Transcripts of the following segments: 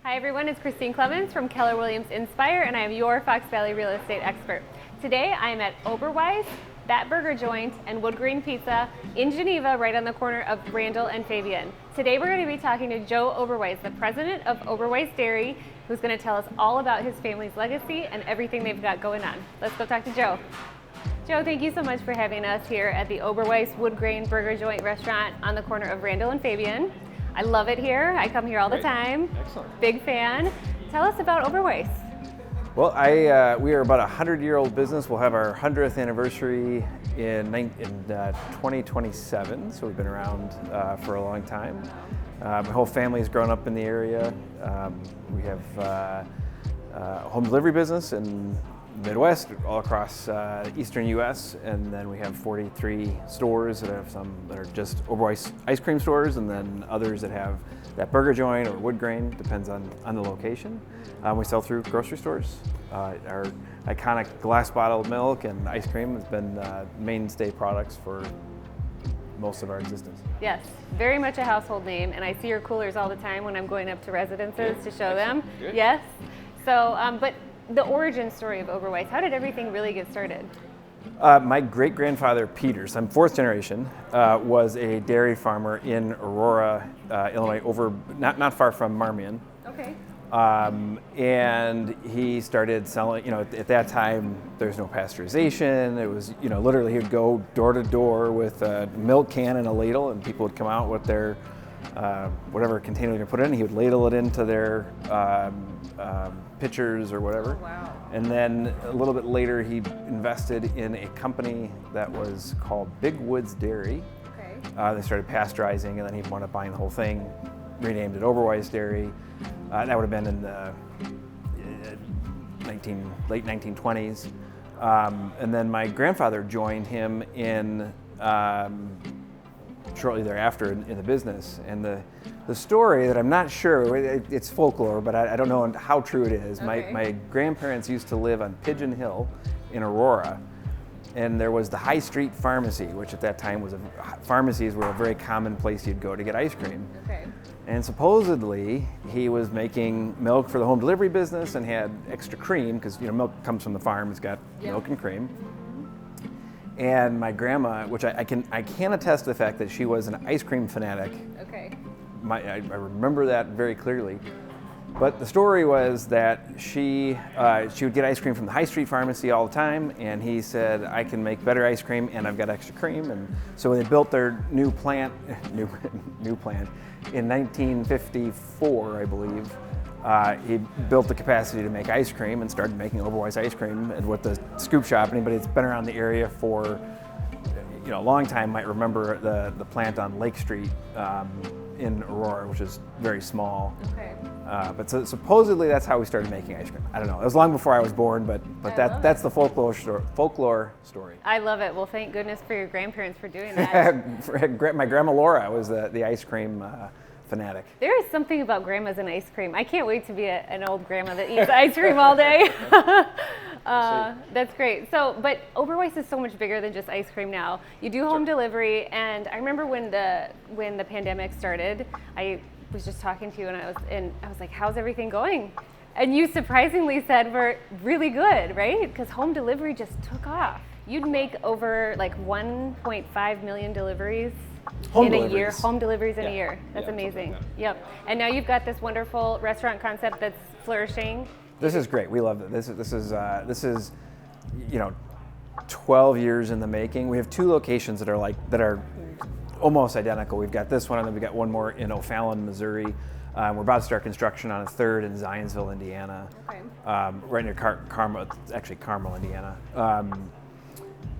Hi everyone, it's Kristine Clemens from Keller Williams Inspire, and I am your Fox Valley real estate expert. Today I am at Oberweis, That Burger Joint, and Wood Green Pizza in Geneva, right on the corner of Randall and Fabian. Today we're going to be talking to Joe Oberweis, the president of Oberweis Dairy, who's going to tell us all about his family's legacy and everything they've got going on. Let's go talk to Joe. Joe, thank you so much for having us here at the Oberweis Wood Grain Burger Joint restaurant on the corner of Randall and Fabian. I love it here. I come here all the time. Excellent. Big fan. Tell us about Oberweis. Well, we are about a 100-year-old business. We'll have our 100th anniversary in 2027, so we've been around for a long time. My whole family's grown up in the area. We have a home delivery business in the Midwest, all across eastern U.S., and then we have 43 stores that have some that are just Oberweis ice cream stores, and then others that have that burger joint or wood grain, depends on the location. We sell through grocery stores. Our iconic glass bottled milk and ice cream has been mainstay products for most of our existence. Yes, very much a household name, and I see your coolers all the time when I'm going up to residences to show them. Good. Yes. So, but the origin story of Oberweis, how did everything really get started? My great-grandfather, Peter, so I'm fourth generation, was a dairy farmer in Aurora, Illinois, not far from Marmion. Okay. And he started selling, at that time, there's no pasteurization. It was, literally he would go door to door with a milk can and a ladle, and people would come out with their, whatever container they're going to put it in. He would ladle it into their pitchers or whatever. Oh, wow. And then a little bit later, he invested in a company that was called Big Woods Dairy. Okay. They started pasteurizing, and then he wound up buying the whole thing, renamed it Oberweis Dairy. That would have been in the late 1920s. And then my grandfather joined him in shortly thereafter in the business. And the story that I'm not sure, it's folklore, but I don't know how true it is. Okay. My grandparents used to live on Pigeon Hill in Aurora. And there was the High Street Pharmacy, which at that time pharmacies were a very common place you'd go to get ice cream. Okay. And supposedly he was making milk for the home delivery business and had extra cream because milk comes from the farm. It's got milk and cream. And my grandma, which I can attest to the fact that she was an ice cream fanatic. Okay. I remember that very clearly. But the story was that she would get ice cream from the High Street Pharmacy all the time, and he said, I can make better ice cream and I've got extra cream. And so when they built their new plant in 1954, I believe, he built the capacity to make ice cream and started making Oberweis ice cream. And with the scoop shop, anybody that's been around the area for a long time might remember the plant on Lake Street in Aurora, which is very small. Okay. But supposedly that's how we started making ice cream. I don't know. It was long before I was born, but that's the folklore story. I love it. Well, thank goodness for your grandparents for doing that. My grandma Laura was the ice cream fanatic. There is something about grandmas and ice cream. I can't wait to be an old grandma that eats ice cream all day. That's great. So, but Oberweis is so much bigger than just ice cream now. You do home delivery, and I remember when the pandemic started, I was just talking to you, and I was like, how's everything going? And you surprisingly said we're really good, right? Because home delivery just took off. You'd make over like 1.5 million deliveries in a year. Home deliveries in a year. That's amazing. Like that. Yep. And now you've got this wonderful restaurant concept that's flourishing. This is great. We love it. This is 12 years in the making. We have two locations that are almost identical. We've got this one, and then we've got one more in O'Fallon, Missouri. We're about to start construction on a third in Zionsville, Indiana. Okay. Right near Carmel, actually Carmel, Indiana.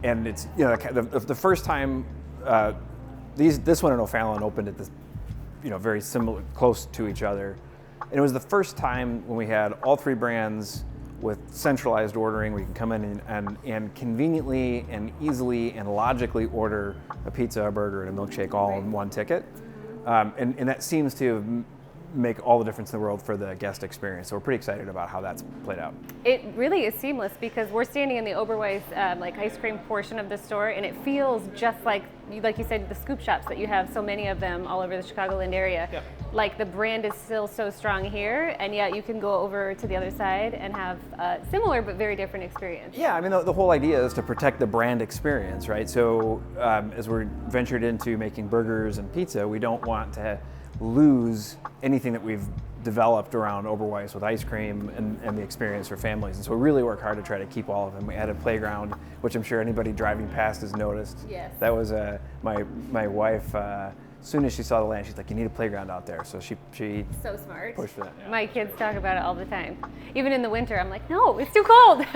And it's the first time this one in O'Fallon opened at this very similar, close to each other, and it was the first time when we had all three brands with centralized ordering. We can come in and conveniently and easily and logically order a pizza, a burger, and a milkshake all in one ticket. And that seems to make all the difference in the world for the guest experience. So we're pretty excited about how that's played out. It really is seamless because we're standing in the Oberweis ice cream portion of the store, and it feels just like you said, the scoop shops that you have so many of them all over the Chicagoland area. Yeah. like the brand is still so strong here, and yet you can go over to the other side and have a similar but very different experience. Yeah, I mean, the whole idea is to protect the brand experience, right? So as we're ventured into making burgers and pizza, we don't want to lose anything that we've developed around Oberweis with ice cream and the experience for families. And so we really work hard to try to keep all of them. We added a playground, which I'm sure anybody driving past has noticed. Yes. That was my wife, as soon as she saw the land, she's like, you need a playground out there. So she So smart. pushed for that. Yeah. My kids talk about it all the time. Even in the winter, I'm like, no, it's too cold.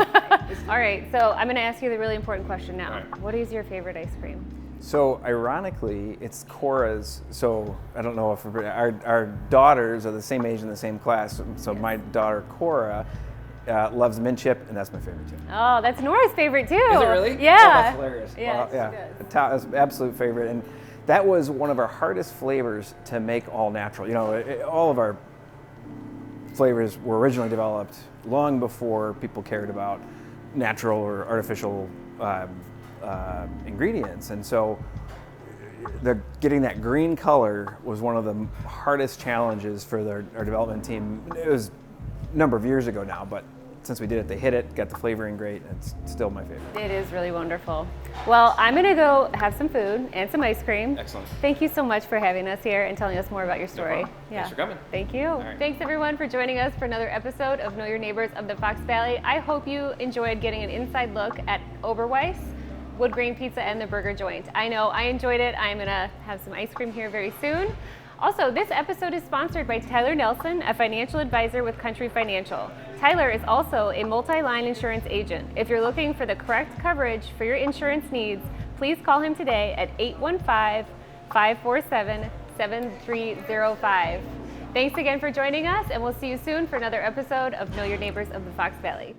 All right, so I'm gonna ask you the really important question now. All right. What is your favorite ice cream? So ironically, it's Cora's. So I don't know if our daughters are the same age in the same class. So my daughter Cora loves mint chip, and that's my favorite too. Oh, that's Nora's favorite too. Is it really? Yeah. Oh, that's hilarious. Yes, Well, yeah, she does. That's absolute favorite, and that was one of our hardest flavors to make all natural. You know, all of our flavors were originally developed long before people cared about natural or artificial ingredients, and so getting that green color was one of the hardest challenges for our development team. It was a number of years ago now, but since we did it, they hit it, got the flavoring great, and it's still my favorite. It is really wonderful. Well, I'm gonna go have some food and some ice cream. Excellent. Thank you so much for having us here and telling us more about your story. problem. Thanks for coming. Thank you. right. Thanks everyone for joining us for another episode of Know Your Neighbors of the Fox Valley. I hope you enjoyed getting an inside look at Oberweis, Wood Grain Pizza, and the Burger Joint. I know I enjoyed it. I'm gonna have some ice cream here very soon. Also, this episode is sponsored by Tyler Nelson, a financial advisor with Country Financial. Tyler is also a multi-line insurance agent. If you're looking for the correct coverage for your insurance needs, please call him today at 815-547-7305. Thanks again for joining us, and we'll see you soon for another episode of Know Your Neighbors of the Fox Valley.